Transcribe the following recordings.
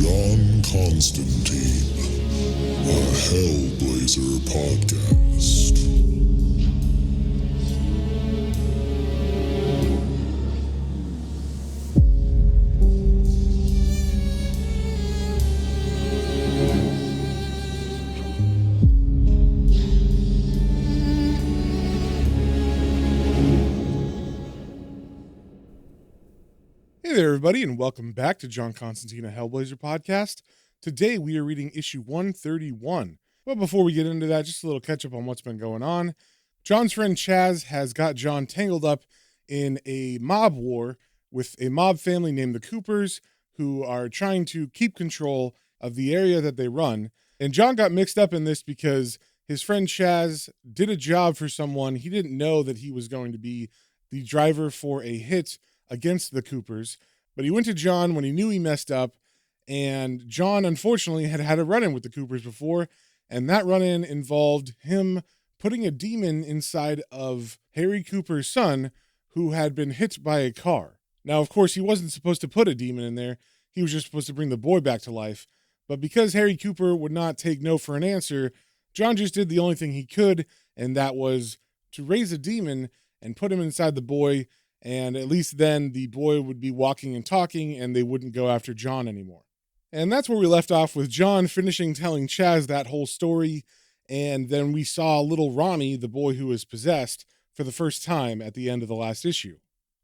John Constantine, a Hellblazer podcast. Hey there, everybody, and welcome back to John Constantine, a Hellblazer podcast. Today, we are reading issue 131. But before we get into that, just a little catch up on what's been going on. John's friend Chaz has got John tangled up in a mob war with a mob family named the Coopers, who are trying to keep control of the area that they run. And John got mixed up in this because his friend Chaz did a job for someone. He didn't know that he was going to be the driver for a hit against the Coopers, but he went to John when he knew he messed up, and John unfortunately had a run-in with the Coopers before, and that run-in involved him putting a demon inside of Harry Cooper's son, who had been hit by a car. Now, of course, he wasn't supposed to put a demon in there. He was just supposed to bring the boy back to life, but because Harry Cooper would not take no for an answer, John just did the only thing he could, and that was to raise a demon and put him inside the boy. And at least then the boy would be walking and talking and they wouldn't go after John anymore. And that's where we left off with John finishing telling Chaz that whole story. And then we saw little Ronnie, the boy who was possessed, for the first time at the end of the last issue.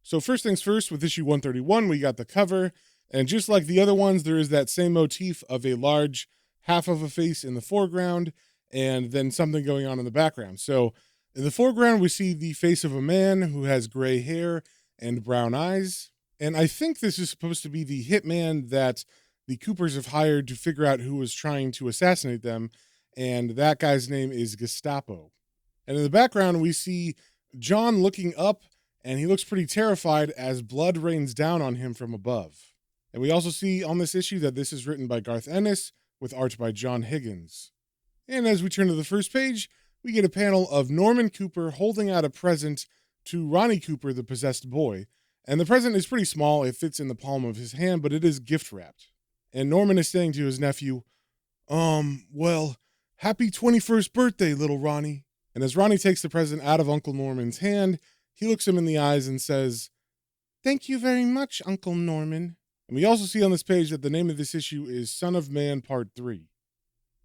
So first things first, with issue 131, we got the cover. And just like the other ones, there is that same motif of a large half of a face in the foreground and then something going on in the background. So in the foreground, we see the face of a man who has gray hair and brown eyes. And I think this is supposed to be the hitman that the Coopers have hired to figure out who was trying to assassinate them. And that guy's name is Gestapo. And in the background, we see John looking up, and he looks pretty terrified as blood rains down on him from above. And we also see on this issue that this is written by Garth Ennis with art by John Higgins. And as we turn to the first page, we get a panel of Norman Cooper holding out a present to Ronnie Cooper, the possessed boy. And the present is pretty small. It fits in the palm of his hand, but it is gift wrapped. And Norman is saying to his nephew, well, happy 21st birthday, little Ronnie. And as Ronnie takes the present out of Uncle Norman's hand, he looks him in the eyes and says, "Thank you very much, Uncle Norman." And we also see on this page that the name of this issue is Son of Man Part 3.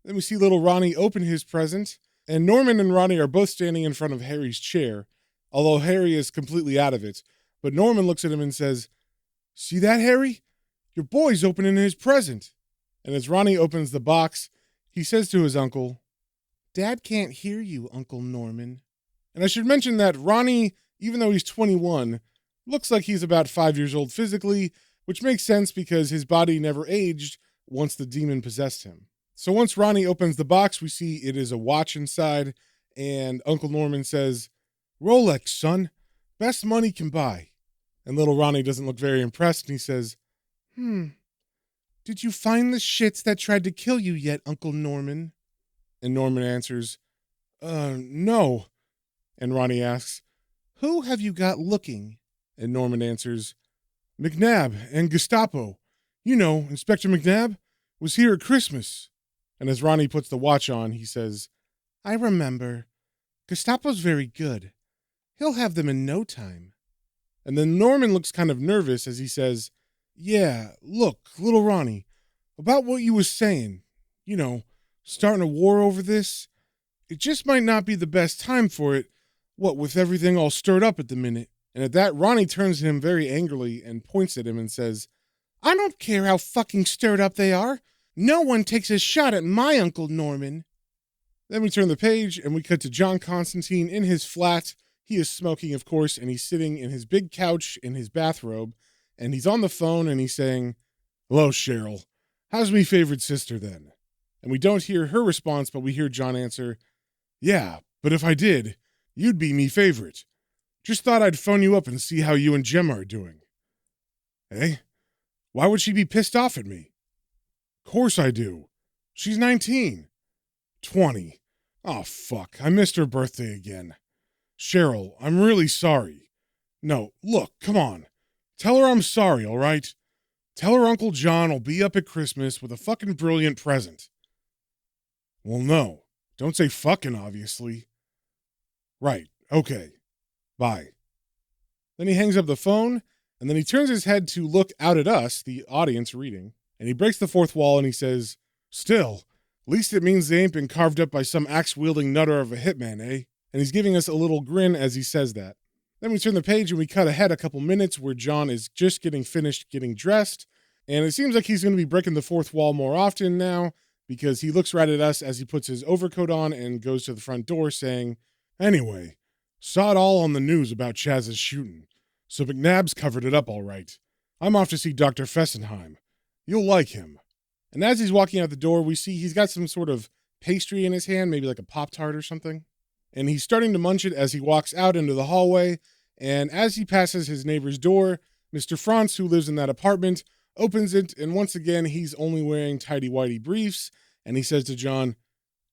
Then we see little Ronnie open his present. And Norman and Ronnie are both standing in front of Harry's chair, although Harry is completely out of it. But Norman looks at him and says, "See that, Harry? Your boy's opening his present." And as Ronnie opens the box, he says to his uncle, "Dad can't hear you, Uncle Norman." And I should mention that Ronnie, even though he's 21, looks like he's about 5 years old physically, which makes sense because his body never aged once the demon possessed him. So once Ronnie opens the box, we see it is a watch inside, and Uncle Norman says, "Rolex, son. Best money can buy." And little Ronnie doesn't look very impressed, and he says, "Did you find the shits that tried to kill you yet, Uncle Norman?" And Norman answers, "No." And Ronnie asks, "Who have you got looking?" And Norman answers, "McNabb and Gestapo. You know, Inspector McNabb was here at Christmas." And as Ronnie puts the watch on, he says, "I remember. Gestapo's very good. He'll have them in no time." And then Norman looks kind of nervous as he says, "Yeah, look, little Ronnie, about what you was saying, starting a war over this, it just might not be the best time for it, what with everything all stirred up at the minute." And at that, Ronnie turns to him very angrily and points at him and says, "I don't care how fucking stirred up they are. No one takes a shot at my Uncle Norman." Then we turn the page and we cut to John Constantine in his flat. He is smoking, of course, and he's sitting in his big couch in his bathrobe, and he's on the phone and he's saying, "Hello, Cheryl. How's me favorite sister then?" And we don't hear her response, but we hear John answer, "Yeah, but if I did, you'd be me favorite. Just thought I'd phone you up and see how you and Gemma are doing." "Eh? Why would she be pissed off at me?" "Course I do. She's 19. 20. Oh, fuck. I missed her birthday again. Cheryl, I'm really sorry. No, look, come on. Tell her I'm sorry, all right? Tell her Uncle John will be up at Christmas with a fucking brilliant present. Well, no. Don't say fucking, obviously. Right. Okay. Bye. Then he hangs up the phone, and then he turns his head to look out at us, the audience reading, and he breaks the fourth wall and he says, Still, least it means they ain't been carved up by some axe-wielding nutter of a hitman, eh? And he's giving us a little grin as he says that. Then we turn the page and we cut ahead a couple minutes where John is just getting finished getting dressed, and it seems like he's going to be breaking the fourth wall more often now because he looks right at us as he puts his overcoat on and goes to the front door saying, Anyway, saw it all on the news about Chaz's shooting, so McNabb's covered it up all right. I'm off to see Dr. Fessenheim. You'll like him. And as he's walking out the door, we see he's got some sort of pastry in his hand, maybe like a Pop-Tart or something. And he's starting to munch it as he walks out into the hallway. And as he passes his neighbor's door, Mr. Franz, who lives in that apartment, opens it. And once again, he's only wearing tighty-whitey briefs. And he says to John,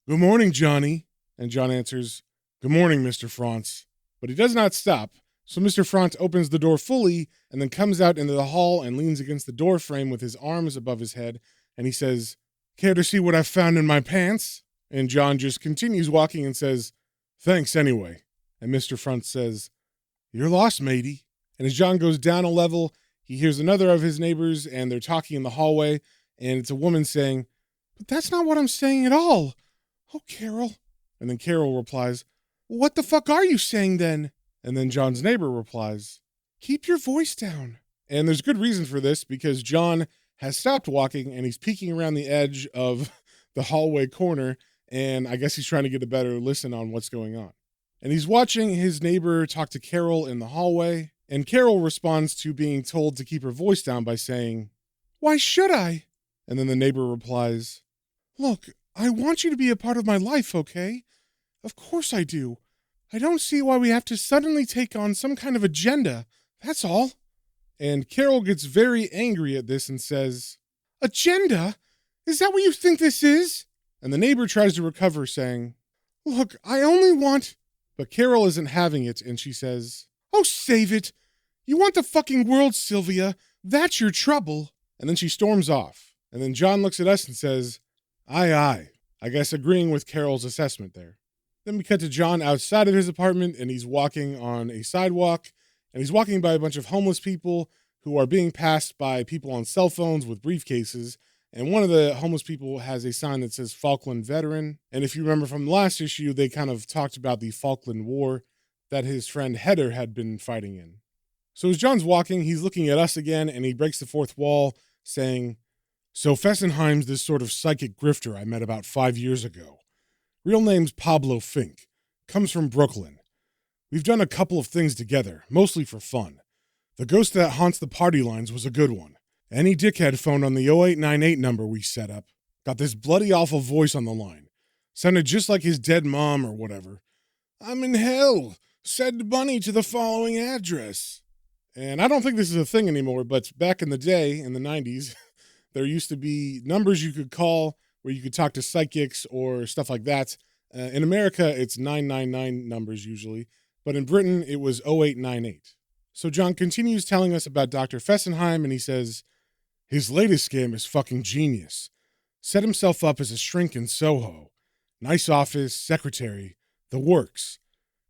Good morning, Johnny. And John answers, Good morning, Mr. Franz. But he does not stop. So Mr. Franz opens the door fully and then comes out into the hall and leans against the door frame with his arms above his head. And he says, Care to see what I've found in my pants? And John just continues walking and says, Thanks anyway. And Mr. Franz says, You're lost, matey. And as John goes down a level, he hears another of his neighbors and they're talking in the hallway. And it's a woman saying, But that's not what I'm saying at all. Oh, Carol. And then Carol replies, What the fuck are you saying then? And then John's neighbor replies, Keep your voice down. And there's good reason for this because John has stopped walking and he's peeking around the edge of the hallway corner. And I guess he's trying to get a better listen on what's going on. And he's watching his neighbor talk to Carol in the hallway. And Carol responds to being told to keep her voice down by saying, Why should I? And then the neighbor replies, Look, I want you to be a part of my life, okay? Of course I do. I don't see why we have to suddenly take on some kind of agenda. That's all. And Carol gets very angry at this and says, Agenda? Is that what you think this is? And the neighbor tries to recover, saying, Look, I only want... But Carol isn't having it, and she says, Oh, save it. You want the fucking world, Sylvia. That's your trouble. And then she storms off. And then John looks at us and says, Aye, aye. I guess agreeing with Carol's assessment there. Then we cut to John outside of his apartment, and he's walking on a sidewalk. And he's walking by a bunch of homeless people who are being passed by people on cell phones with briefcases. And one of the homeless people has a sign that says Falkland Veteran. And if you remember from the last issue, they kind of talked about the Falkland War that his friend Heather had been fighting in. So as John's walking, he's looking at us again, and he breaks the fourth wall, saying, So Fessenheim's this sort of psychic grifter I met about 5 years ago. Real name's Pablo Fink. Comes from Brooklyn. We've done a couple of things together, mostly for fun. The ghost that haunts the party lines was a good one. Any dickhead phoned on the 0898 number we set up. Got this bloody awful voice on the line. Sounded just like his dead mom or whatever. I'm in hell. Send money to the following address. And I don't think this is a thing anymore, but back in the day, in the 90s, there used to be numbers you could call where you could talk to psychics or stuff like that. In America, it's 999 numbers usually. But in Britain, it was 0898. So John continues telling us about Dr. Fessenheim, and he says, His latest scam is fucking genius. Set himself up as a shrink in Soho. Nice office, secretary, the works.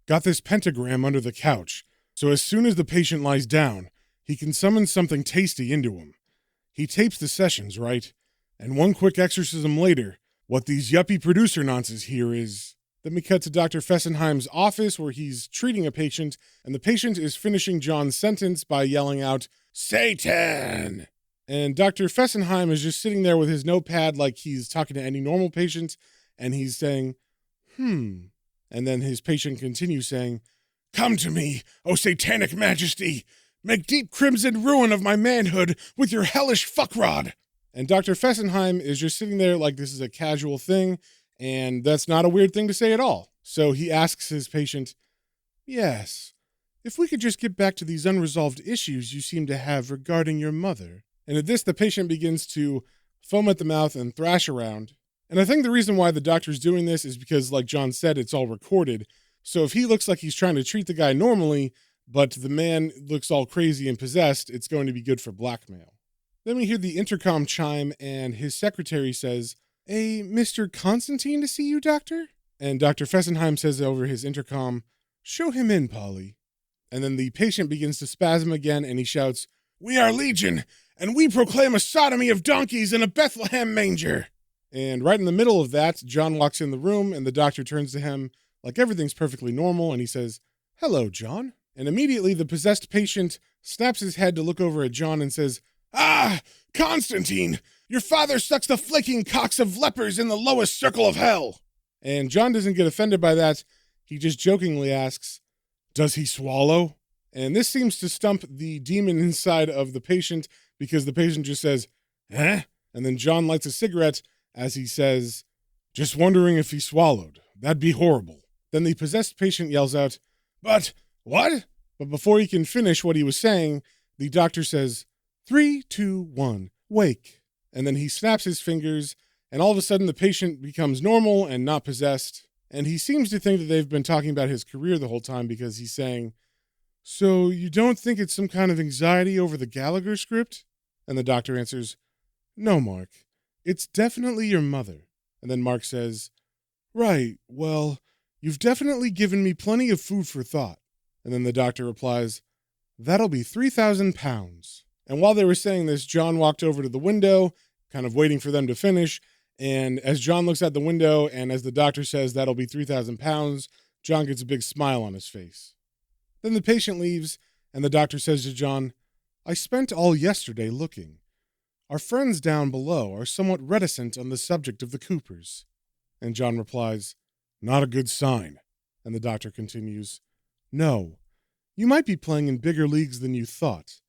Got this pentagram under the couch, so as soon as the patient lies down, he can summon something tasty into him. He tapes the sessions, right? And one quick exorcism later, what these yuppie producer nonsense here is... Then we cut to Dr. Fessenheim's office where he's treating a patient, and the patient is finishing John's sentence by yelling out, Satan! And Dr. Fessenheim is just sitting there with his notepad like he's talking to any normal patient, and he's saying, And then his patient continues saying, Come to me, O satanic majesty! Make deep crimson ruin of my manhood with your hellish fuckrod! And Dr. Fessenheim is just sitting there like this is a casual thing, and that's not a weird thing to say at all. So he asks his patient, Yes, if we could just get back to these unresolved issues you seem to have regarding your mother. And at this, the patient begins to foam at the mouth and thrash around. And I think the reason why the doctor's doing this is because, like John said, it's all recorded. So if he looks like he's trying to treat the guy normally, but the man looks all crazy and possessed, it's going to be good for blackmail. Then we hear the intercom chime, and his secretary says, "A Mr. Constantine to see you, doctor?" And Dr. Fessenheim says over his intercom, "Show him in, Polly." And then the patient begins to spasm again, and he shouts, "We are Legion, and we proclaim a sodomy of donkeys in a Bethlehem manger." And right in the middle of that, John walks in the room, and the doctor turns to him like everything's perfectly normal, and he says, "Hello, John." And immediately the possessed patient snaps his head to look over at John and says, "Ah, Constantine, your father sucks the flaking cocks of lepers in the lowest circle of hell." And John doesn't get offended by that. He just jokingly asks, "Does he swallow?" And this seems to stump the demon inside of the patient, because the patient just says, "Eh?" And then John lights a cigarette as he says, "Just wondering if he swallowed. That'd be horrible." Then the possessed patient yells out, "But what?" But before he can finish what he was saying, the doctor says, 3, 2, 1, wake. And then he snaps his fingers, and all of a sudden the patient becomes normal and not possessed. And he seems to think that they've been talking about his career the whole time, because he's saying, "So you don't think it's some kind of anxiety over the Gallagher script?" And the doctor answers, "No, Mark. It's definitely your mother." And then Mark says, "Right, well, you've definitely given me plenty of food for thought." And then the doctor replies, "That'll be 3,000 pounds. And while they were saying this, John walked over to the window, kind of waiting for them to finish. And as John looks out the window, and as the doctor says, "That'll be 3,000 pounds, John gets a big smile on his face. Then the patient leaves, and the doctor says to John, "I spent all yesterday looking. Our friends down below are somewhat reticent on the subject of the Coopers." And John replies, "Not a good sign." And the doctor continues, "No, you might be playing in bigger leagues than you thought.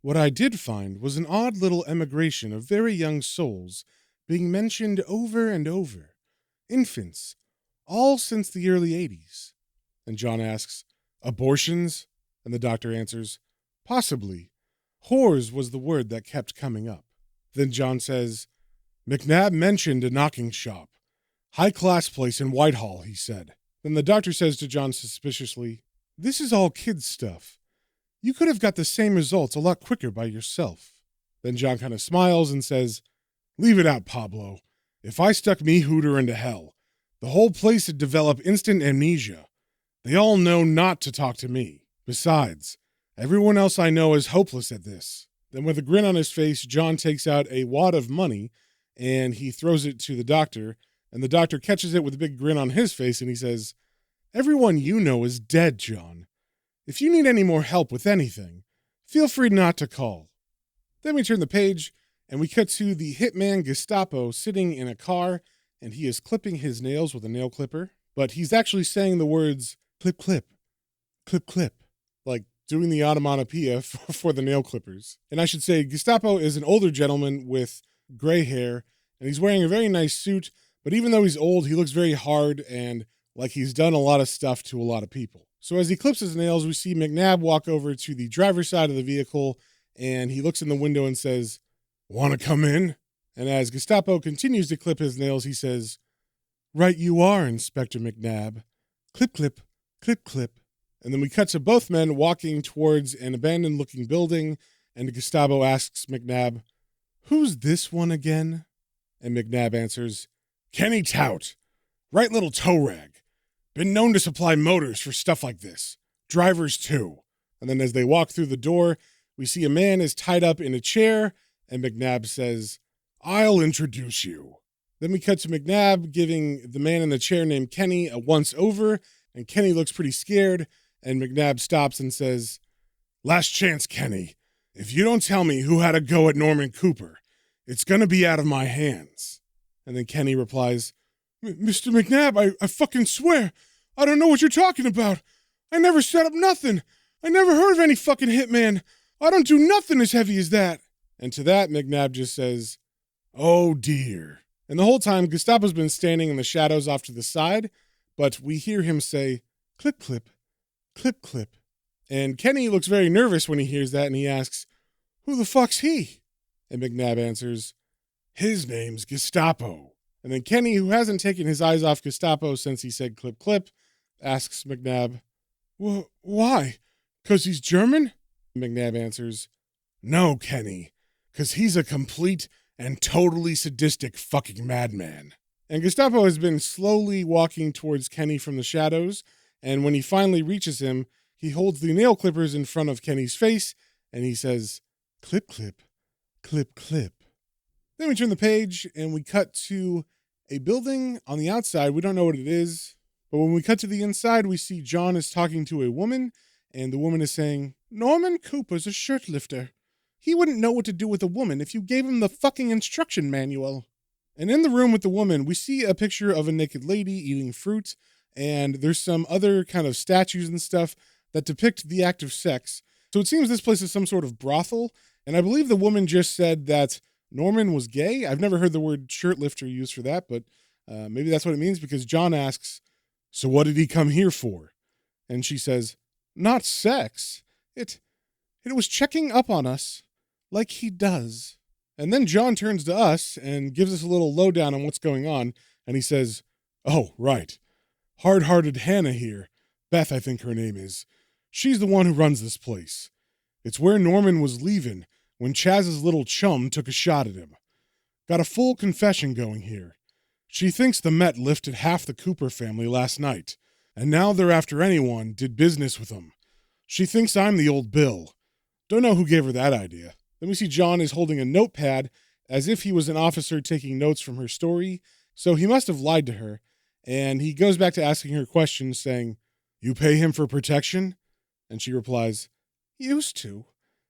What I did find was an odd little emigration of very young souls being mentioned over and over. Infants, all since the early 80s. And John asks, "Abortions?" And the doctor answers, "Possibly. Whores was the word that kept coming up." Then John says, "McNabb mentioned a knocking shop. High-class place in Whitehall," he said. Then the doctor says to John suspiciously, "This is all kids' stuff. You could have got the same results a lot quicker by yourself." Then John kind of smiles and says, "Leave it out, Pablo. If I stuck me hooter into hell, the whole place would develop instant amnesia. They all know not to talk to me. Besides, everyone else I know is hopeless at this." Then with a grin on his face, John takes out a wad of money, and he throws it to the doctor, and the doctor catches it with a big grin on his face, and he says, "Everyone you know is dead, John. If you need any more help with anything, feel free not to call." Then we turn the page, and we cut to the hitman Gestapo sitting in a car, and he is clipping his nails with a nail clipper, but he's actually saying the words, "clip, clip, clip, clip," like doing the onomatopoeia for the nail clippers. And I should say, Gestapo is an older gentleman with gray hair, and he's wearing a very nice suit, but even though he's old, he looks very hard and like he's done a lot of stuff to a lot of people. So as he clips his nails, we see McNabb walk over to the driver's side of the vehicle, and he looks in the window and says, "Want to come in?" And as Gestapo continues to clip his nails, he says, "Right you are, Inspector McNabb. Clip, clip, clip, clip." And then we cut to both men walking towards an abandoned-looking building, and Gestapo asks McNabb, "Who's this one again?" And McNabb answers, "Kenny Tout. Right little tow rag. Been known to supply motors for stuff like this. Drivers, too." And then as they walk through the door, we see a man is tied up in a chair, and McNabb says, "I'll introduce you." Then we cut to McNabb giving the man in the chair named Kenny a once-over, and Kenny looks pretty scared, and McNabb stops and says, "Last chance, Kenny. If you don't tell me who had a go at Norman Cooper, it's going to be out of my hands." And then Kenny replies, "Mr. McNabb, I fucking swear, I don't know what you're talking about. I never set up nothing. I never heard of any fucking hitman. I don't do nothing as heavy as that." And to that, McNabb just says, "Oh dear." And the whole time, Gestapo's been standing in the shadows off to the side, but we hear him say, "Clip, clip, clip, clip." And Kenny looks very nervous when he hears that, and he asks, "Who the fuck's he?" And McNabb answers, "His name's Gestapo." And then Kenny, who hasn't taken his eyes off Gestapo since he said clip, clip, asks McNabb, "Why? 'Cause he's German?" McNabb answers, "No, Kenny. because he's a complete and totally sadistic fucking madman. And Gestapo has been slowly walking towards Kenny from the shadows, and when he finally reaches him, he holds the nail clippers in front of Kenny's face, and he says, "Clip, clip, clip, clip." Then we turn the page, and we cut to a building on the outside. We don't know what it is, but when we cut to the inside, we see John is talking to a woman, and the woman is saying, "Norman Cooper's a shirt lifter. He wouldn't know what to do with a woman if you gave him the fucking instruction manual." And in the room with the woman, we see a picture of a naked lady eating fruit, and there's some other kind of statues and stuff that depict the act of sex. So it seems this place is some sort of brothel, and I believe the woman just said that Norman was gay. I've never heard the word shirt lifter used for that, but maybe that's what it means, because John asks, "So what did he come here for?" And she says, "Not sex. It was checking up on us, like he does." And then John turns to us and gives us a little lowdown on what's going on, and he says, "Oh, right. Hard-hearted Hannah here, Beth I think her name is. She's the one who runs this place. It's where Norman was leaving when Chaz's little chum took a shot at him. Got a full confession going here. She thinks the Met lifted half the Cooper family last night, and now they're after anyone did business with them. She thinks I'm the old Bill. Don't know who gave her that idea." Then we see John is holding a notepad as if he was an officer taking notes from her story, so he must have lied to her, and he goes back to asking her questions, saying, "You pay him for protection?" And she replies, "Used to.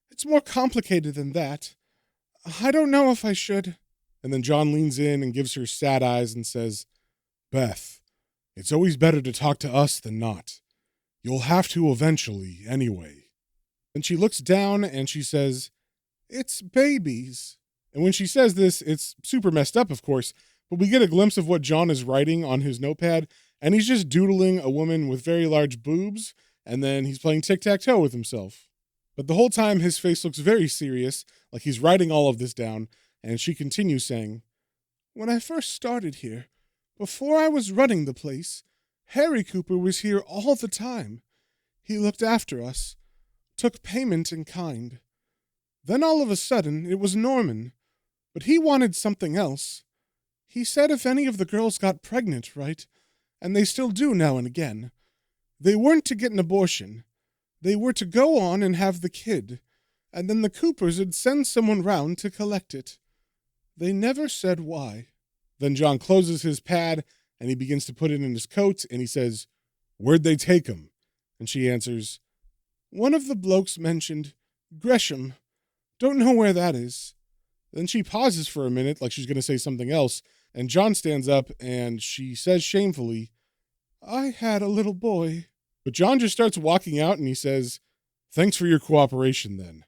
It's more complicated than that. I don't know if I should." And then John leans in and gives her sad eyes and says, "Beth, it's always better to talk to us than not. You'll have to eventually, anyway." Then she looks down and she says, "It's babies." And when she says this, it's super messed up, of course, but we get a glimpse of what John is writing on his notepad, and he's just doodling a woman with very large boobs, and then he's playing tic-tac-toe with himself. But the whole time, his face looks very serious, like he's writing all of this down, and she continues saying, "When I first started here, before I was running the place, Harry Cooper was here all the time. He looked after us, took payment in kind. Then all of a sudden, it was Norman, but he wanted something else. He said if any of the girls got pregnant, right, and they still do now and again, they weren't to get an abortion. They were to go on and have the kid, and then the Coopers would send someone round to collect it. They never said why." Then John closes his pad, and he begins to put it in his coat, and he says, "Where'd they take him?" And she answers, "One of the blokes mentioned Gresham. Don't know where that is." Then she pauses for a minute like she's going to say something else, and John stands up and she says shamefully, "I had a little boy." But John just starts walking out and he says, "Thanks for your cooperation then.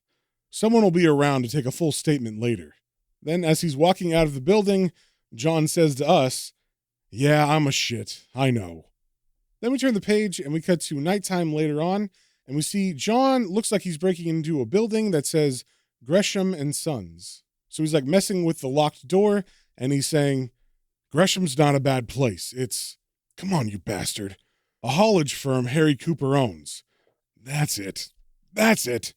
Someone will be around to take a full statement later." Then as he's walking out of the building, John says to us, "Yeah, I'm a shit. I know." Then we turn the page and we cut to nighttime later on, and we see John looks like he's breaking into a building that says Gresham and Sons. So he's like messing with the locked door, and he's saying, "Gresham's not a bad place. It's, come on, you bastard, a haulage firm Harry Cooper owns. That's it. That's it.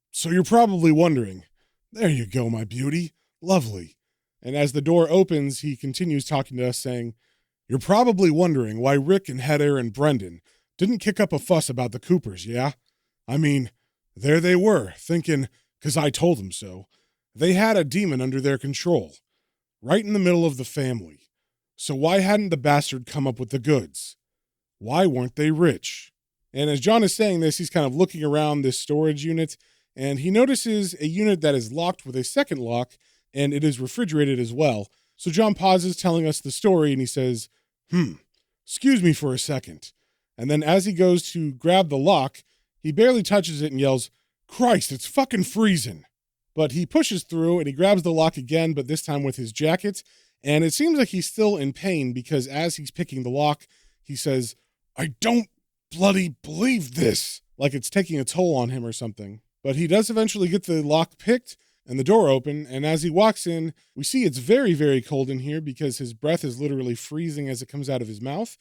So you're probably wondering, there you go, my beauty. Lovely." And as the door opens, he continues talking to us saying, "You're probably wondering why Rick and Heather and Brendan didn't kick up a fuss about the Coopers, yeah? I mean, there they were, thinking, 'cause I told them so, they had a demon under their control, right in the middle of the family. So why hadn't the bastard come up with the goods? Why weren't they rich?" And as John is saying this, he's kind of looking around this storage unit, and he notices a unit that is locked with a second lock, and it is refrigerated as well. So John pauses, telling us the story, and he says, "Excuse me for a second." And then as he goes to grab the lock, he barely touches it and yells, "Christ, it's fucking freezing." But he pushes through and he grabs the lock again, but this time with his jacket. And it seems like he's still in pain because as he's picking the lock, he says, "I don't bloody believe this," like it's taking a toll on him or something. But he does eventually get the lock picked and the door open. And as he walks in, we see it's very, very cold in here because his breath is literally freezing as it comes out of his mouth.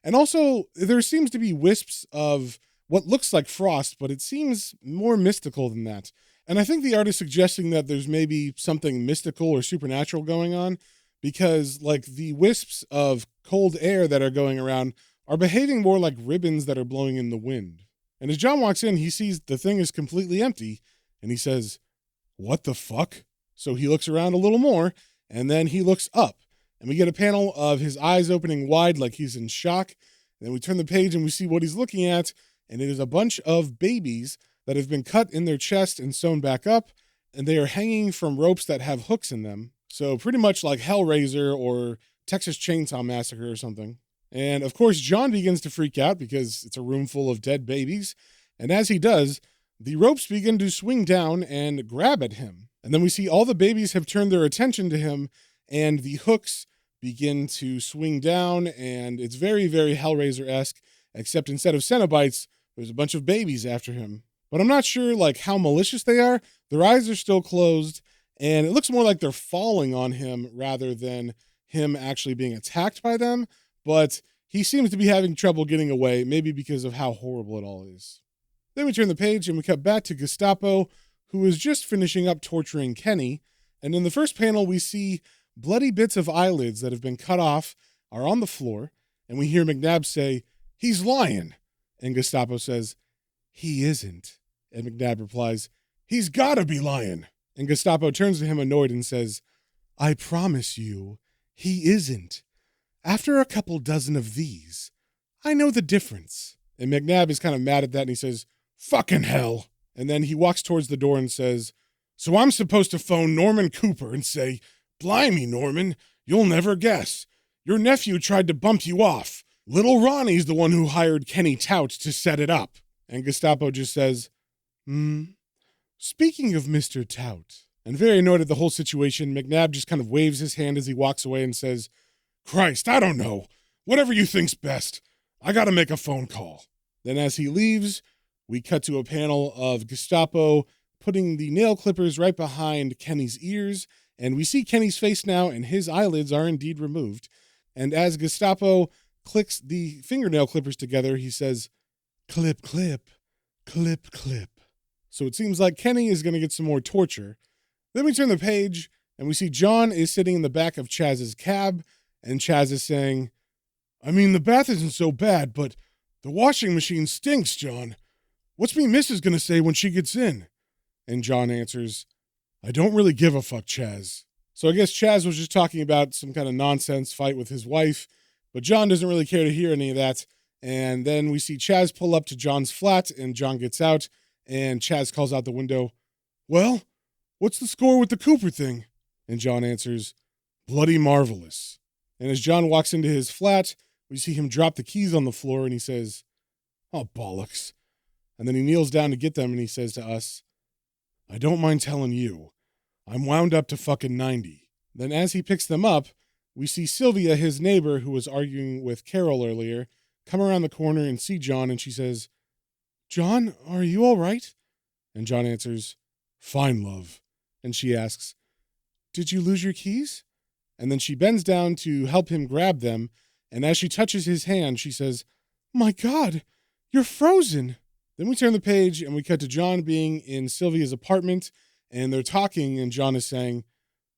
And also there seems to be wisps of what looks like frost, but it seems more mystical than that. And I think the art is suggesting that there's maybe something mystical or supernatural going on, because like the wisps of cold air that are going around are behaving more like ribbons that are blowing in the wind. And as John walks in, he sees the thing is completely empty, and he says, "What the fuck?" So he looks around a little more, and then he looks up, and we get a panel of his eyes opening wide like he's in shock. And then we turn the page and we see what he's looking at, and it is a bunch of babies that have been cut in their chest and sewn back up, and they are hanging from ropes that have hooks in them. So pretty much like Hellraiser or Texas Chainsaw Massacre or something. And of course, John begins to freak out because it's a room full of dead babies. And as he does, the ropes begin to swing down and grab at him. And then we see all the babies have turned their attention to him, and the hooks begin to swing down, and it's very, very Hellraiser-esque, except instead of Cenobites, there's a bunch of babies after him. But I'm not sure like how malicious they are. Their eyes are still closed, and it looks more like they're falling on him rather than him actually being attacked by them. But he seems to be having trouble getting away, maybe because of how horrible it all is. Then we turn the page and we cut back to Gestapo, who is just finishing up torturing Kenny. And in the first panel, we see bloody bits of eyelids that have been cut off are on the floor. And we hear McNabb say, "He's lying." And Gestapo says, "He isn't." And McNabb replies, "He's gotta be lying." And Gestapo turns to him annoyed and says, "I promise you, he isn't. After a couple dozen of these, I know the difference." And McNabb is kind of mad at that, and he says, "Fucking hell." And then he walks towards the door and says, "So I'm supposed to phone Norman Cooper and say, 'Blimey, Norman, you'll never guess. Your nephew tried to bump you off. Little Ronnie's the one who hired Kenny Tout to set it up.'" And Gestapo just says, "Speaking of Mr. Tout." And very annoyed at the whole situation, McNabb just kind of waves his hand as he walks away and says, "Christ, I don't know. Whatever you think's best. I gotta make a phone call." Then as he leaves, we cut to a panel of Gestapo putting the nail clippers right behind Kenny's ears, and we see Kenny's face now, and his eyelids are indeed removed. And as Gestapo clicks the fingernail clippers together, he says, "Clip, clip, clip, clip." So it seems like Kenny is going to get some more torture. Then we turn the page, and we see John is sitting in the back of Chaz's cab, and Chaz is saying, "I mean, the bath isn't so bad, but the washing machine stinks, John. What's me missus going to say when she gets in?" And John answers, "I don't really give a fuck, Chaz." So I guess Chaz was just talking about some kind of nonsense fight with his wife, but John doesn't really care to hear any of that. And then we see Chaz pull up to John's flat, and John gets out, and Chaz calls out the window, "Well, what's the score with the Cooper thing?" And John answers, "Bloody marvelous." And as John walks into his flat, we see him drop the keys on the floor, and he says, "Oh, bollocks." And then he kneels down to get them, and he says to us, "I don't mind telling you, I'm wound up to fucking 90. Then as he picks them up, we see Sylvia, his neighbor, who was arguing with Carol earlier, come around the corner and see John, and she says, "John, are you all right?" And John answers, "Fine, love." And she asks, "Did you lose your keys?" And then she bends down to help him grab them, and as she touches his hand, she says, "My God, you're frozen." Then we turn the page, and we cut to John being in Sylvia's apartment, and they're talking, and John is saying,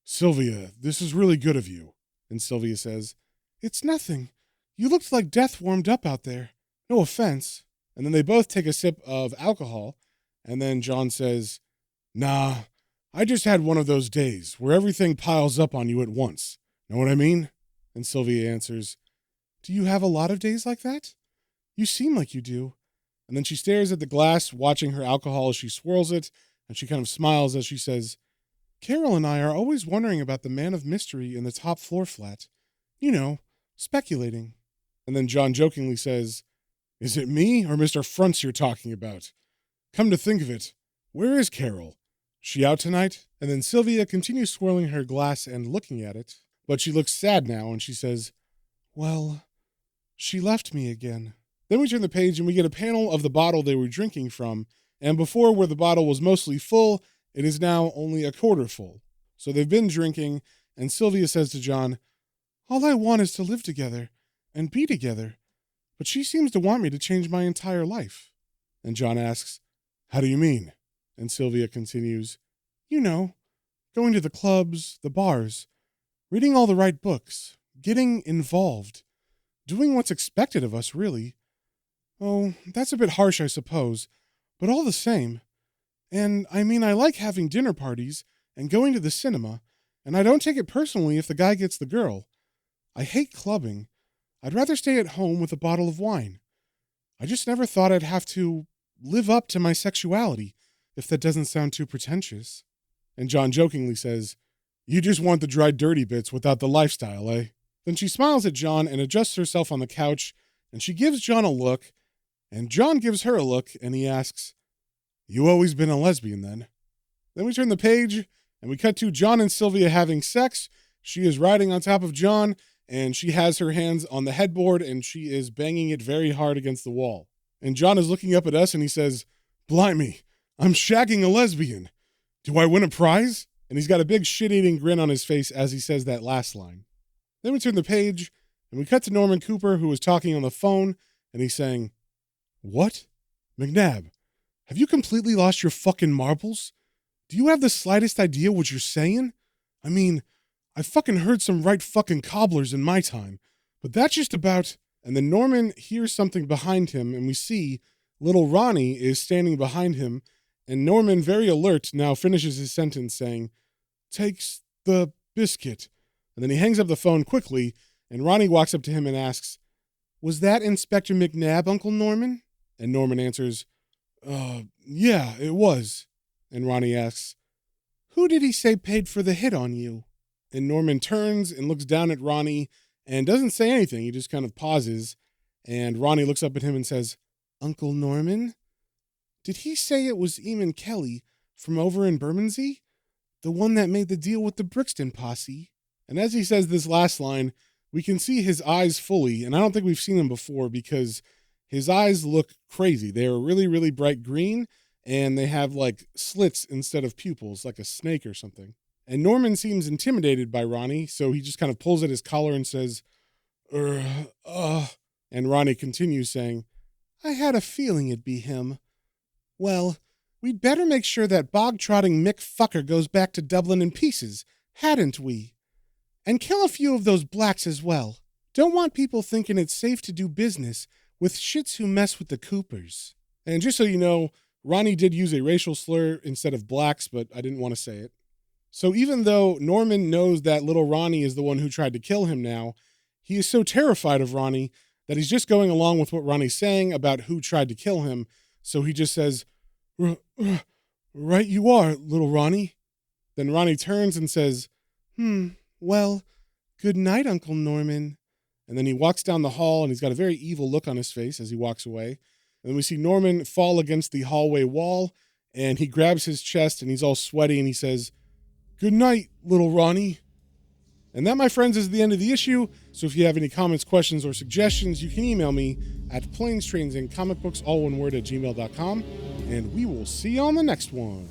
"Sylvia, this is really good of you." And Sylvia says, "It's nothing. You looked like death warmed up out there. No offense." And then they both take a sip of alcohol, and then John says, "Nah, I just had one of those days where everything piles up on you at once. Know what I mean?" And Sylvia answers, "Do you have a lot of days like that? You seem like you do." And then she stares at the glass, watching her alcohol as she swirls it, and she kind of smiles as she says, "Carol and I are always wondering about the man of mystery in the top floor flat. You know, speculating." And then John jokingly says, "Is it me or Mr. Fronts you're talking about? Come to think of it, where is Carol? She out tonight?" And then Sylvia continues swirling her glass and looking at it, but she looks sad now, and she says, "Well, she left me again." Then we turn the page and we get a panel of the bottle they were drinking from, and before where the bottle was mostly full, it is now only a quarter full. So they've been drinking, and Sylvia says to John, "All I want is to live together and be together, but she seems to want me to change my entire life." And John asks, "How do you mean?" And Sylvia continues, "You know, going to the clubs, the bars, reading all the right books, getting involved, doing what's expected of us, really. Oh, that's a bit harsh, I suppose, but all the same. And I mean, I like having dinner parties and going to the cinema, and I don't take it personally if the guy gets the girl. I hate clubbing. I'd rather stay at home with a bottle of wine. I just never thought I'd have to live up to my sexuality, if that doesn't sound too pretentious." And John jokingly says, "You just want the dry, dirty bits without the lifestyle, eh?" Then she smiles at John and adjusts herself on the couch, and she gives John a look, and John gives her a look, and he asks, "You always been a lesbian, then?" Then we turn the page, and we cut to John and Sylvia having sex. She is riding on top of John, and she has her hands on the headboard, and she is banging it very hard against the wall. And John is looking up at us, and he says, "Blimey, I'm shagging a lesbian. Do I win a prize?" And he's got a big shit-eating grin on his face as he says that last line. Then we turn the page, and we cut to Norman Cooper, who is talking on the phone, and he's saying, "What? McNabb, have you completely lost your fucking marbles? Do you have the slightest idea what you're saying? I mean, I fucking heard some right fucking cobblers in my time, but that's just about..." And then Norman hears something behind him, and we see little Ronnie is standing behind him, and Norman, very alert, now finishes his sentence saying, "Takes the biscuit." And then he hangs up the phone quickly, and Ronnie walks up to him and asks, "Was that Inspector McNabb, Uncle Norman?" And Norman answers, "Yeah, it was." And Ronnie asks, "Who did he say paid for the hit on you?" And Norman turns and looks down at Ronnie and doesn't say anything. He just kind of pauses, and Ronnie looks up at him and says, "Uncle Norman? Did he say it was Eamon Kelly from over in Bermondsey? The one that made the deal with the Brixton posse?" And as he says this last line, we can see his eyes fully, and I don't think we've seen him before because his eyes look crazy. They are really, really bright green, and they have like slits instead of pupils, like a snake or something. And Norman seems intimidated by Ronnie, so he just kind of pulls at his collar and says, And Ronnie continues saying, "I had a feeling it'd be him. Well, we'd better make sure that bog-trotting Mick fucker goes back to Dublin in pieces, hadn't we? And kill a few of those blacks as well. Don't want people thinking it's safe to do business with shits who mess with the Coopers." And just so you know, Ronnie did use a racial slur instead of blacks, but I didn't want to say it. So even though Norman knows that little Ronnie is the one who tried to kill him now, he is so terrified of Ronnie that he's just going along with what Ronnie's saying about who tried to kill him. So he just says, "Right you are, little Ronnie." Then Ronnie turns and says, "Well, good night, Uncle Norman." And then he walks down the hall, and he's got a very evil look on his face as he walks away. And then we see Norman fall against the hallway wall, and he grabs his chest, and he's all sweaty, and he says, "Good night, little Ronnie." And that, my friends, is the end of the issue. So if you have any comments, questions, or suggestions, you can email me at planestrains.and comicbooks, all one word, @gmail.com. And we will see you on the next one.